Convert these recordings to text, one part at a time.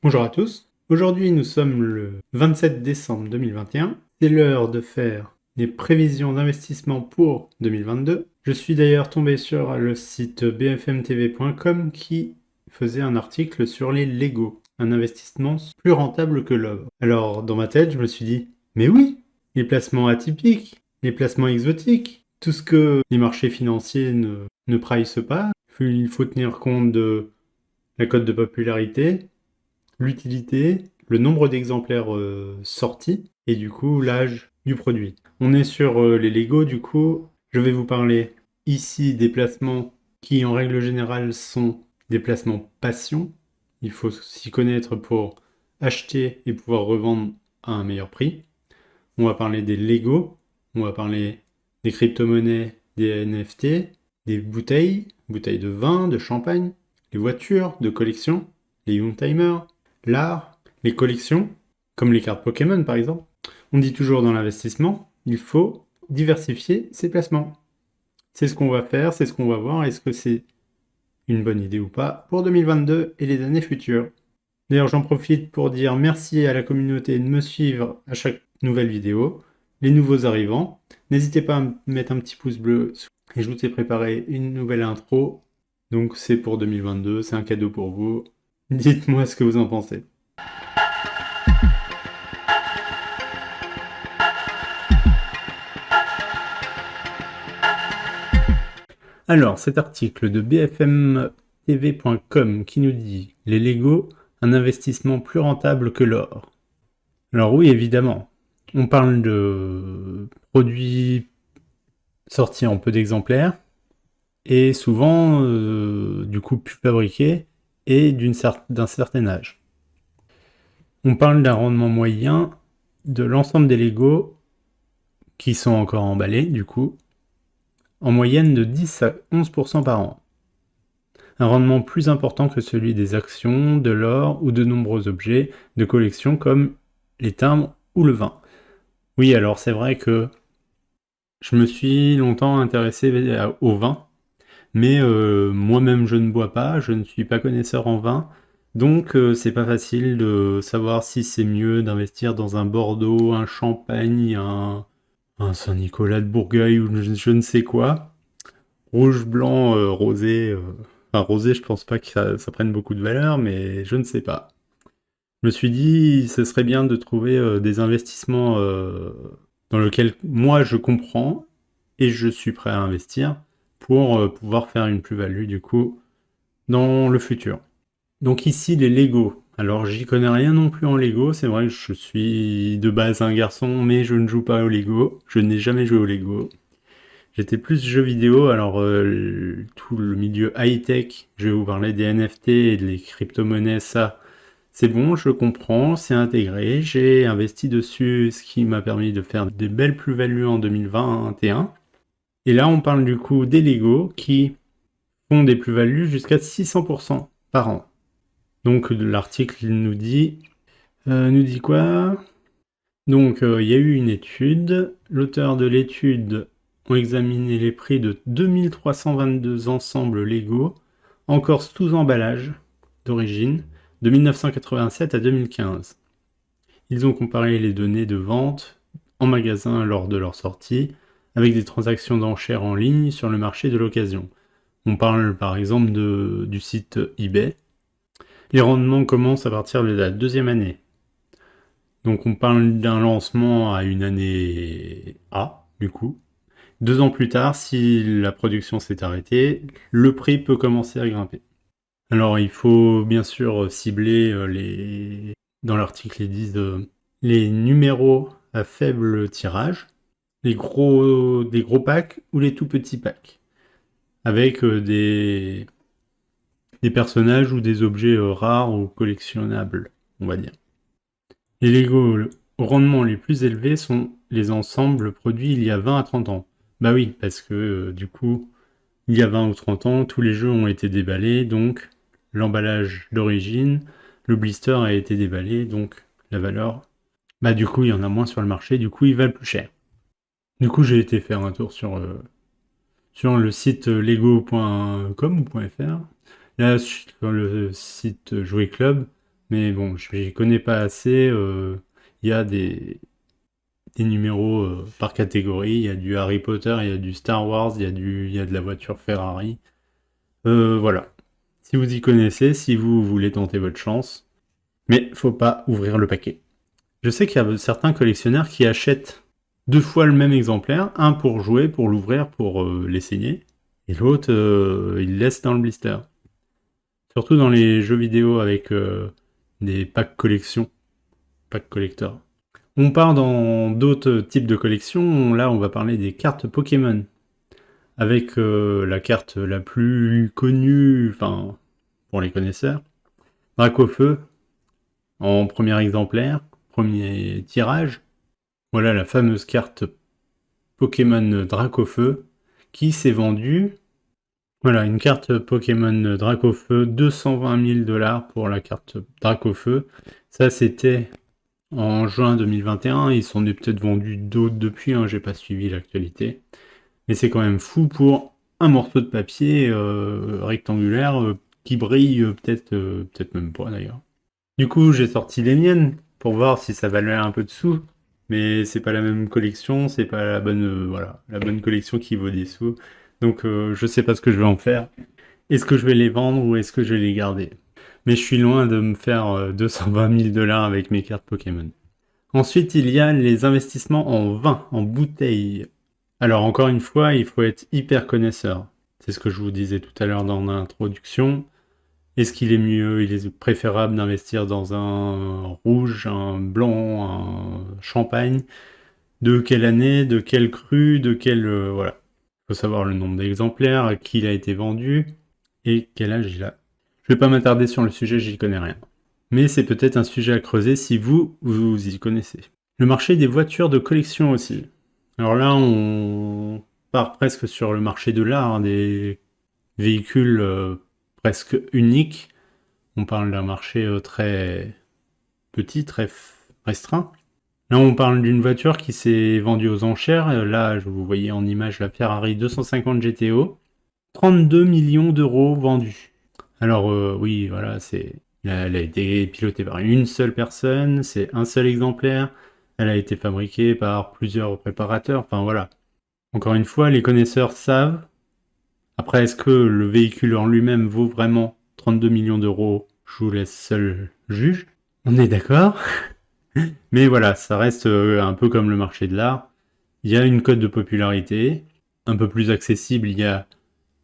Bonjour à tous. Aujourd'hui, nous sommes le 27 décembre 2021. C'est l'heure de faire les prévisions d'investissement pour 2022. Je suis d'ailleurs tombé sur le site bfmtv.com qui faisait un article sur les Lego, un investissement plus rentable que l'or. Alors, dans ma tête, je me suis dit, mais oui, les placements atypiques, les placements exotiques, tout ce que les marchés financiers ne pricent pas, il faut tenir compte de la cote de popularité, l'utilité, le nombre d'exemplaires sortis et du coup l'âge du produit. On est sur les Lego, du coup je vais vous parler ici des placements qui en règle générale sont des placements passion. Il faut s'y connaître pour acheter et pouvoir revendre à un meilleur prix. On va parler des Lego, on va parler des crypto-monnaies, des NFT, des bouteilles de vin, de champagne, les voitures de collection, les Youngtimers, l'art, les collections, comme les cartes Pokémon par exemple. On dit toujours dans l'investissement, il faut diversifier ses placements. C'est ce qu'on va faire, c'est ce qu'on va voir. Est-ce que c'est une bonne idée ou pas pour 2022 et les années futures? D'ailleurs, j'en profite pour dire merci à la communauté de me suivre à chaque nouvelle vidéo, les nouveaux arrivants. N'hésitez pas à mettre un petit pouce bleu et je vous ai préparé une nouvelle intro. Donc c'est pour 2022, c'est un cadeau pour vous. Dites-moi ce que vous en pensez. Alors, cet article de bfmtv.com qui nous dit « Les Lego, un investissement plus rentable que l'or ». Alors oui, évidemment, on parle de produits sortis en peu d'exemplaires et souvent, du coup, plus fabriqués et d'un certain âge. On parle d'un rendement moyen de l'ensemble des Lego qui sont encore emballés, du coup, en moyenne de 10 à 11% par an. Un rendement plus important que celui des actions, de l'or ou de nombreux objets de collection comme les timbres ou le vin. Oui, alors c'est vrai que je me suis longtemps intéressé au vin, mais moi-même je ne bois pas, je ne suis pas connaisseur en vin, donc c'est pas facile de savoir si c'est mieux d'investir dans un Bordeaux, un Champagne, un Saint-Nicolas de Bourgueil ou je ne sais quoi. Rouge, blanc, rosé. Enfin, rosé, je pense pas que ça prenne beaucoup de valeur, mais je ne sais pas. Je me suis dit, ce serait bien de trouver des investissements dans lesquels moi je comprends et je suis prêt à investir pour pouvoir faire une plus-value du coup dans le futur. Donc ici les Lego. Alors j'y connais rien non plus en Lego, c'est vrai que je suis de base un garçon mais je ne joue pas au Lego, je n'ai jamais joué au Lego. J'étais plus jeux vidéo, alors tout le milieu high-tech, je vais vous parler des NFT et des crypto-monnaies, ça c'est bon, je comprends, c'est intégré, j'ai investi dessus, ce qui m'a permis de faire des belles plus-values en 2021. Et là on parle du coup des Lego qui font des plus-values jusqu'à 600% par an. Donc l'article nous dit quoi? Donc il y a eu une étude, l'auteur de l'étude ont examiné les prix de 2322 ensembles Lego, encore sous emballage d'origine, de 1987 à 2015. Ils ont comparé les données de vente en magasin lors de leur sortie avec des transactions d'enchères en ligne sur le marché de l'occasion. On parle par exemple du site eBay. Les rendements commencent à partir de la deuxième année. Donc on parle d'un lancement à une année A, du coup. 2 ans plus tard, si la production s'est arrêtée, le prix peut commencer à grimper. Alors il faut bien sûr cibler les... Dans l'article, ils disent les numéros à faible tirage, des gros packs ou les tout petits packs, avec des personnages ou des objets rares ou collectionnables, on va dire. Les Lego au rendement les plus élevés sont les ensembles produits il y a 20 à 30 ans. Bah oui, parce que du coup, il y a 20 ou 30 ans, tous les jeux ont été déballés, donc l'emballage d'origine, le blister a été déballé, donc la valeur, bah du coup, il y en a moins sur le marché, du coup, ils valent plus cher. Du coup, j'ai été faire un tour sur le site lego.com ou .fr. Là, sur le site Jouet Club, mais bon, je ne connais pas assez. Il y a des numéros par catégorie. Il y a du Harry Potter, il y a du Star Wars, il y a de la voiture Ferrari. Voilà. Si vous y connaissez, si vous voulez tenter votre chance, mais faut pas ouvrir le paquet. Je sais qu'il y a certains collectionneurs qui achètent 2 fois le même exemplaire, un pour jouer, pour l'ouvrir, pour l'essayer, et l'autre, ils le laissent dans le blister. Surtout dans les jeux vidéo avec des packs collection, packs collector. On part dans d'autres types de collections. Là, on va parler des cartes Pokémon. Avec la carte la plus connue, enfin, pour les connaisseurs, Dracofeu, en premier exemplaire, premier tirage. Voilà la fameuse carte Pokémon Dracofeu qui s'est vendue. Voilà, une carte Pokémon Dracofeu, 220 000 $ pour la carte Dracofeu. Ça, c'était en juin 2021. Ils sont peut-être vendus d'autres depuis, hein, j'ai pas suivi l'actualité. Mais c'est quand même fou pour un morceau de papier rectangulaire qui brille, peut-être même pas d'ailleurs. Du coup, j'ai sorti les miennes pour voir si ça valait un peu de sous. Mais c'est pas la même collection, c'est pas la bonne, voilà, la bonne collection qui vaut des sous. Donc je sais pas ce que je vais en faire. Est-ce que je vais les vendre ou est-ce que je vais les garder? Mais je suis loin de me faire 220 000 $ avec mes cartes Pokémon. Ensuite, il y a les investissements en vin, en bouteilles. Alors encore une fois, il faut être hyper connaisseur. C'est ce que je vous disais tout à l'heure dans l'introduction. Est-ce qu'il est mieux, il est préférable d'investir dans un rouge, un blanc, un champagne? De quelle année, de quel cru, de quel... voilà. Il faut savoir le nombre d'exemplaires, à qui il a été vendu et quel âge il a. Je vais pas m'attarder sur le sujet, j'y connais rien. Mais c'est peut-être un sujet à creuser si vous y connaissez. Le marché des voitures de collection aussi. Alors là, on part presque sur le marché de l'art, hein, des véhicules presque uniques. On parle d'un marché très petit, très restreint. Là, on parle d'une voiture qui s'est vendue aux enchères. Là, vous voyez en image la Ferrari 250 GTO. 32 millions d'euros vendus. Alors oui, voilà, elle a été pilotée par une seule personne, c'est un seul exemplaire. Elle a été fabriquée par plusieurs préparateurs. Enfin voilà. Encore une fois, les connaisseurs savent. Après, est-ce que le véhicule en lui-même vaut vraiment 32 millions d'euros? Je vous laisse seul juge. On est d'accord. Mais voilà, ça reste un peu comme le marché de l'art. Il y a une cote de popularité. Un peu plus accessible, il y a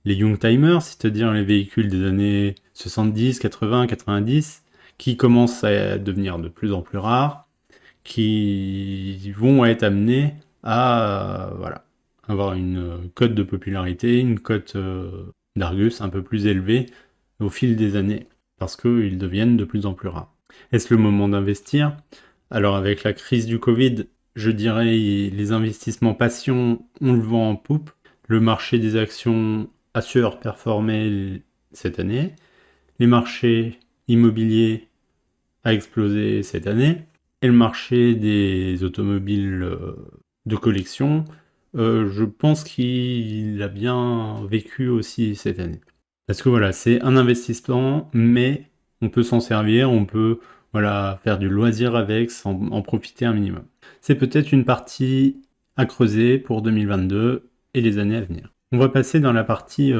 les Youngtimers, c'est-à-dire les véhicules des années 70, 80, 90, qui commencent à devenir de plus en plus rares, qui vont être amenés à voilà, avoir une cote de popularité, une cote d'Argus un peu plus élevée au fil des années, parce qu'ils deviennent de plus en plus rares. Est-ce le moment d'investir? Alors avec la crise du Covid, je dirais les investissements passion, on le vend en poupe. Le marché des actions a surperformé cette année. Les marchés immobiliers a explosé cette année. Et le marché des automobiles de collection, je pense qu'il a bien vécu aussi cette année. Parce que voilà, c'est un investissement, mais on peut s'en servir, on peut voilà, faire du loisir avec, en profiter un minimum. C'est peut-être une partie à creuser pour 2022 et les années à venir. On va passer dans la partie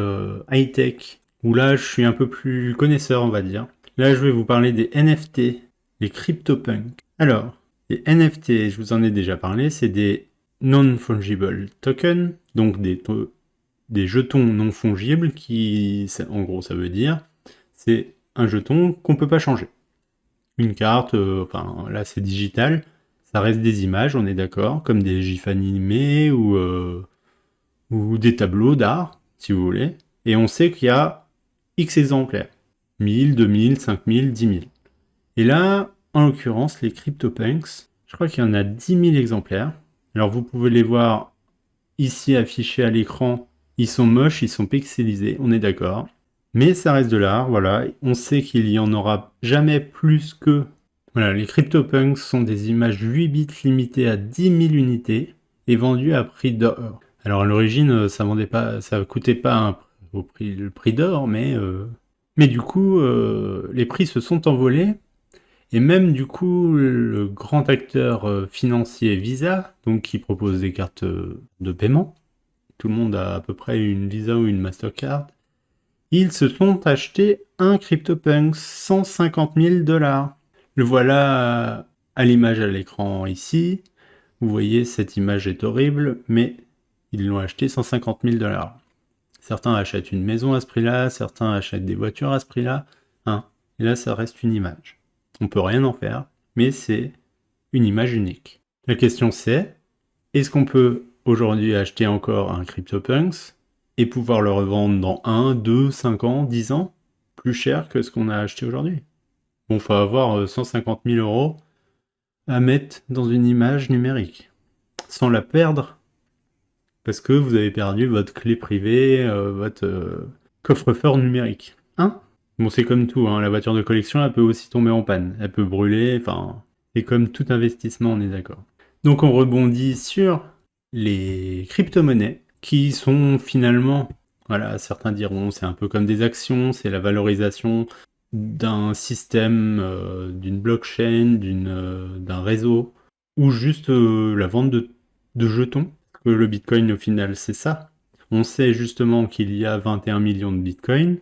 high-tech, où là je suis un peu plus connaisseur, on va dire. Là je vais vous parler des NFT, les CryptoPunks. Alors, les NFT, je vous en ai déjà parlé, c'est des non-fungible tokens, donc des jetons non fongibles qui, en gros ça veut dire, c'est un jeton qu'on peut pas changer. Une carte, enfin là c'est digital, ça reste des images, on est d'accord, comme des gifs animés ou des tableaux d'art, si vous voulez, et on sait qu'il y a X exemplaires, 1000, 2000, 5000, 10 000. Et là, en l'occurrence, les CryptoPunks, je crois qu'il y en a 10 000 exemplaires. Alors vous pouvez les voir ici affichés à l'écran, ils sont moches, ils sont pixelisés, on est d'accord. Mais ça reste de l'art, voilà. On sait qu'il y en aura jamais plus que... Voilà, les CryptoPunks sont des images 8 bits limitées à 10 000 unités et vendues à prix d'or. Alors à l'origine, ça coûtait pas le prix d'or, mais du coup, les prix se sont envolés Et même du coup, le grand acteur financier Visa, donc qui propose des cartes de paiement, tout le monde a à peu près une Visa ou une Mastercard, ils se sont achetés un CryptoPunks, 150 000 $. Le voilà à l'image à l'écran ici. Vous voyez, cette image est horrible, mais ils l'ont acheté 150 000 $. Certains achètent une maison à ce prix-là, certains achètent des voitures à ce prix-là. Hein. Et là, ça reste une image. On peut rien en faire, mais c'est une image unique. La question c'est, est-ce qu'on peut aujourd'hui acheter encore un CryptoPunks et pouvoir le revendre dans 1, 2, 5 ans, 10 ans, plus cher que ce qu'on a acheté aujourd'hui? Bon, faut avoir 150 000 € à mettre dans une image numérique, sans la perdre, parce que vous avez perdu votre clé privée, votre coffre-fort numérique. Hein? Bon, c'est comme tout, hein, la voiture de collection, elle peut aussi tomber en panne, elle peut brûler, enfin, c'est comme tout investissement, on est d'accord. Donc on rebondit sur les crypto-monnaies, qui sont finalement, voilà, certains diront, c'est un peu comme des actions, c'est la valorisation d'un système, d'une blockchain, d'un réseau, ou juste la vente de jetons. Que le Bitcoin, au final, c'est ça. On sait justement qu'il y a 21 millions de Bitcoin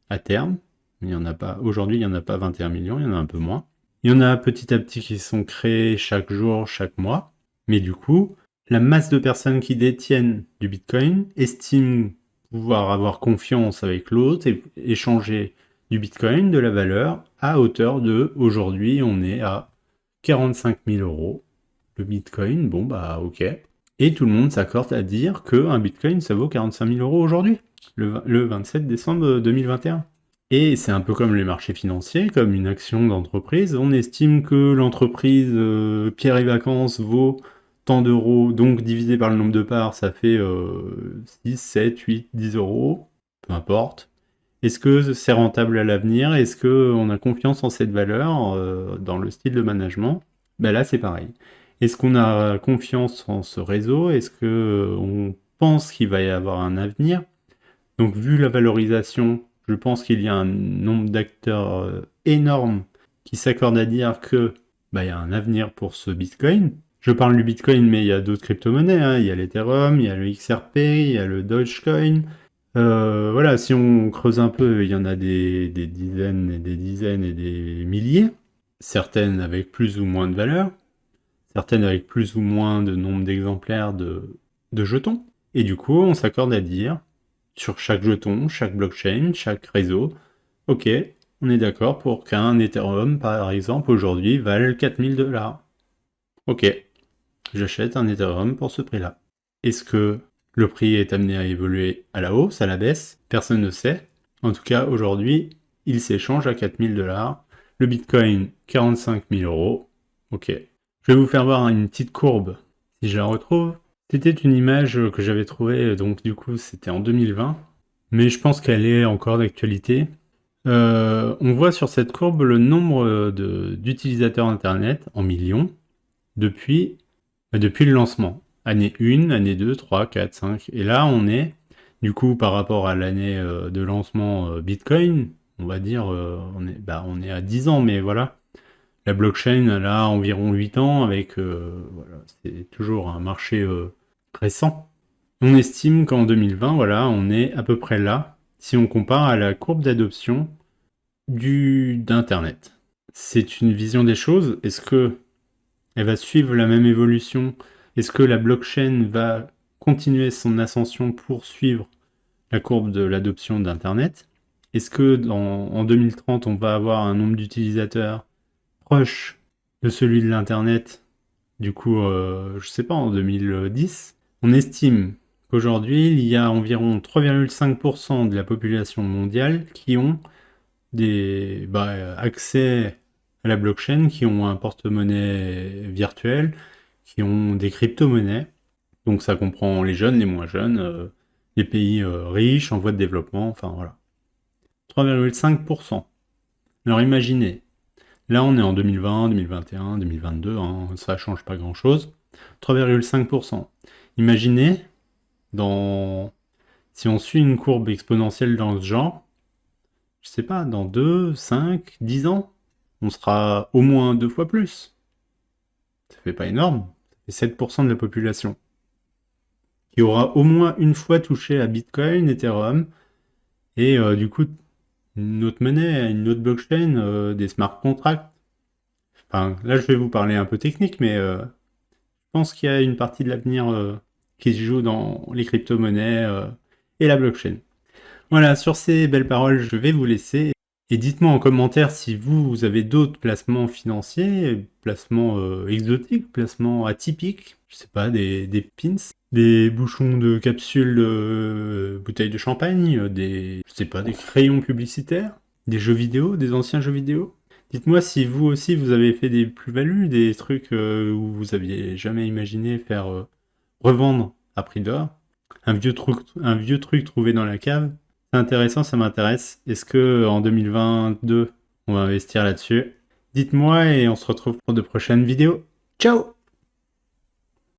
à terme. Il y en a pas, aujourd'hui, il n'y en a pas 21 millions, il y en a un peu moins. Il y en a petit à petit qui sont créés chaque jour, chaque mois. Mais du coup, la masse de personnes qui détiennent du Bitcoin estiment pouvoir avoir confiance avec l'autre et échanger du Bitcoin, de la valeur, à hauteur de, aujourd'hui, on est à 45 000 €. Le Bitcoin, bon bah ok. Et tout le monde s'accorde à dire qu'un Bitcoin, ça vaut 45 000 € aujourd'hui, le 27 décembre 2021. Et c'est un peu comme les marchés financiers, comme une action d'entreprise. On estime que l'entreprise Pierre et Vacances vaut tant d'euros, donc divisé par le nombre de parts, ça fait 6, 7, 8, 10 €, peu importe. Est-ce que c'est rentable à l'avenir? Est-ce qu'on a confiance en cette valeur dans le style de management? Ben là, c'est pareil. Est-ce qu'on a confiance en ce réseau? Est-ce qu'on pense qu'il va y avoir un avenir? Donc, vu la valorisation, je pense qu'il y a un nombre d'acteurs énorme qui s'accordent à dire que il y a un avenir pour ce Bitcoin. Je parle du Bitcoin, mais il y a d'autres crypto-monnaies. Hein. Il y a l'Ethereum, il y a le XRP, il y a le Dogecoin. Voilà, si on creuse un peu, il y en a des dizaines et des dizaines et des milliers. Certaines avec plus ou moins de valeur. Certaines avec plus ou moins de nombre d'exemplaires de jetons. Et du coup, on s'accorde à dire, sur chaque jeton, chaque blockchain, chaque réseau, ok, on est d'accord pour qu'un Ethereum, par exemple, aujourd'hui, vale 4000 $. Ok, j'achète un Ethereum pour ce prix-là. Est-ce que le prix est amené à évoluer à la hausse, à la baisse? Personne ne sait. En tout cas, aujourd'hui, il s'échange à 4000 $. Le Bitcoin, 45 000 €. Ok. Je vais vous faire voir une petite courbe, si je la retrouve. C'était une image que j'avais trouvée, donc du coup, c'était en 2020. Mais je pense qu'elle est encore d'actualité. On voit sur cette courbe le nombre d'utilisateurs Internet en millions depuis le lancement. Année 1, année 2, 3, 4, 5. Et là, on est, du coup, par rapport à l'année de lancement Bitcoin, on va dire, on est à 10 ans, mais voilà. La blockchain, elle a environ 8 ans, avec, voilà, c'est toujours un marché récent. On estime qu'en 2020, voilà, on est à peu près là, si on compare à la courbe d'adoption d'Internet. C'est une vision des choses. Est-ce que elle va suivre la même évolution? Est-ce que la blockchain va continuer son ascension pour suivre la courbe de l'adoption d'Internet? Est-ce que en 2030, on va avoir un nombre d'utilisateurs proche de celui de l'Internet? Du coup, je sais pas, en 2010, on estime qu'aujourd'hui, il y a environ 3,5% de la population mondiale qui ont accès à la blockchain, qui ont un porte-monnaie virtuel, qui ont des crypto-monnaies. Donc ça comprend les jeunes, les moins jeunes, les pays riches, en voie de développement, enfin voilà. 3,5%. Alors imaginez, là on est en 2020, 2021, 2022, hein, ça change pas grand-chose. 3,5%. Imaginez, si on suit une courbe exponentielle dans ce genre, je sais pas, dans 2, 5, 10 ans, on sera au moins 2 fois plus. Ça fait pas énorme. Ça fait 7% de la population qui aura au moins une fois touché à Bitcoin, Ethereum, et du coup, une autre monnaie, une autre blockchain, des smart contracts. Enfin, là, je vais vous parler un peu technique, mais je pense qu'il y a une partie de l'avenir qui se joue dans les crypto-monnaies et la blockchain. Voilà, sur ces belles paroles, je vais vous laisser. Et dites-moi en commentaire si vous avez d'autres placements financiers, placements exotiques, placements atypiques, je sais pas, des pins, des bouchons de capsules de bouteilles de champagne, je sais pas, des crayons publicitaires, des jeux vidéo, des anciens jeux vidéo. Dites-moi si vous aussi vous avez fait des plus-values, des trucs où vous aviez jamais imaginé faire revendre à prix d'or. Un vieux truc trouvé dans la cave. C'est intéressant, ça m'intéresse. Est-ce que en 2022, on va investir là-dessus? Dites-moi et on se retrouve pour de prochaines vidéos. Ciao!